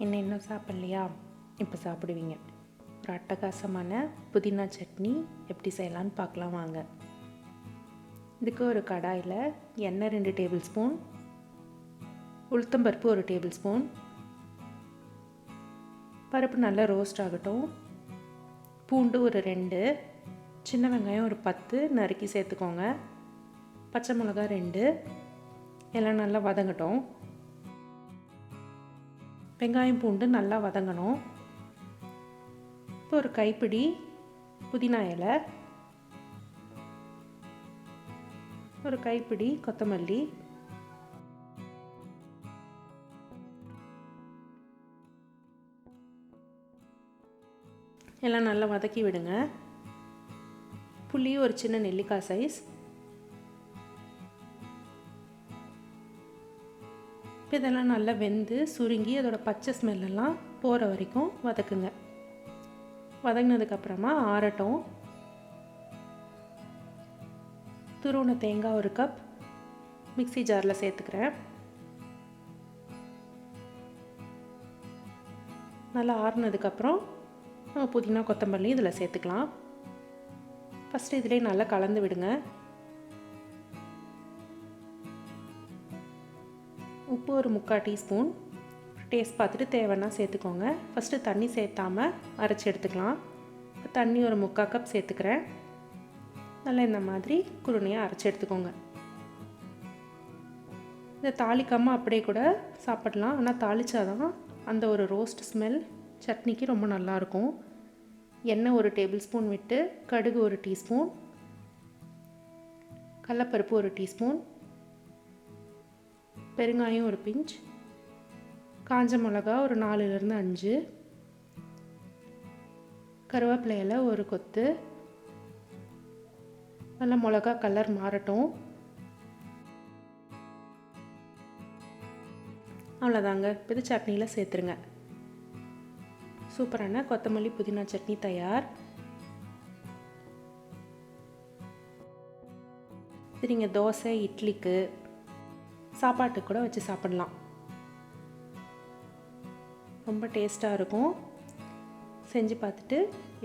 இன்னும் சாப்பிட்லையா? இப்போ சாப்பிடுவீங்க. ஒரு அட்டகாசமான புதினா சட்னி எப்படி செய்யலான்னு பார்க்கலாம் வாங்க. இதுக்கு ஒரு கடாயில் எண்ணெய் 2 டேபிள் ஸ்பூன், உளுத்தம்பருப்பு 1 டேபிள் ஸ்பூன், பருப்பு நல்லா ரோஸ்ட் ஆகட்டும். பூண்டு ஒரு 2, சின்ன வெங்காயம் ஒரு 10 நறுக்கி சேர்த்துக்கோங்க. பச்சை மிளகா 2, எல்லாம் நல்லா வதங்கட்டும். வெங்காயம் பூண்டு நல்லா வதங்கணும். இப்போ ஒரு கைப்பிடி புதினா இலை, ஒரு கைப்பிடி கொத்தமல்லி, எல்லாம் நல்லா வதக்கி விடுங்க. புளி ஒரு சின்ன நெல்லிக்காய் சைஸ். இப்போ இதெல்லாம் நல்லா வெந்து சுருங்கி அதோட பச்சை ஸ்மெல்லாம் போகிற வரைக்கும் வதக்குங்க. வதங்கினதுக்கப்புறமா ஆறட்டும். துருவின தேங்காய் 1 கப் மிக்ஸி ஜாரில் சேர்த்துக்கிறேன். நல்லா ஆறுனதுக்கப்புறம் நம்ம புதினா கொத்தமல்லி இதில் சேர்த்துக்கலாம். ஃபஸ்ட்டு இதிலே நல்லா கலந்து விடுங்க. உப்பு ஒரு 3/4 டீஸ்பூன், டேஸ்ட் பார்த்துட்டு தேவைன்னா சேர்த்துக்கோங்க. ஃபஸ்ட்டு தண்ணி சேர்த்தாமல் அரைச்சி எடுத்துக்கலாம். தண்ணி ஒரு 3/4 கப் சேர்த்துக்கிறேன். நல்லா இந்த மாதிரி குருணையாக அரைச்சி எடுத்துக்கோங்க. இதை தாளிக்காமல் அப்படியே கூட சாப்பிடலாம். ஆனால் தாளித்தாதான் அந்த ஒரு ரோஸ்ட் ஸ்மெல் சட்னிக்கு ரொம்ப நல்லாயிருக்கும். எண்ணெய் 1 டேபிள் ஸ்பூன் விட்டு கடுகு 1 டீஸ்பூன், கடலைப்பருப்பு 1 டீஸ்பூன், பெருங்காயம் ஒரு பிஞ்ச், காஞ்ச மிளகா ஒரு 4லேருந்து 5, கருவேப்பிலை இலை ஒரு கொத்து. நல்லா மிளகா கலர் மாறட்டும். அவ்வளோதாங்க, இது சட்னியில் சேர்த்துருங்க. சூப்பரான கொத்தமல்லி புதினா சட்னி தயார். இது நீங்கள் தோசை, இட்லிக்கு, சாப்பாட்டுக்கு கூட வச்சு சாப்பிடலாம். ரொம்ப டேஸ்ட்டாக இருக்கும். செஞ்சு பார்த்துட்டு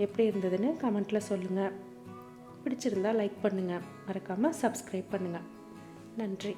எப்படி இருந்ததுன்னு கமெண்ட்டில் சொல்லுங்கள். பிடிச்சிருந்தால் லைக் பண்ணுங்கள். மறக்காமல் சப்ஸ்கிரைப் பண்ணுங்கள். நன்றி.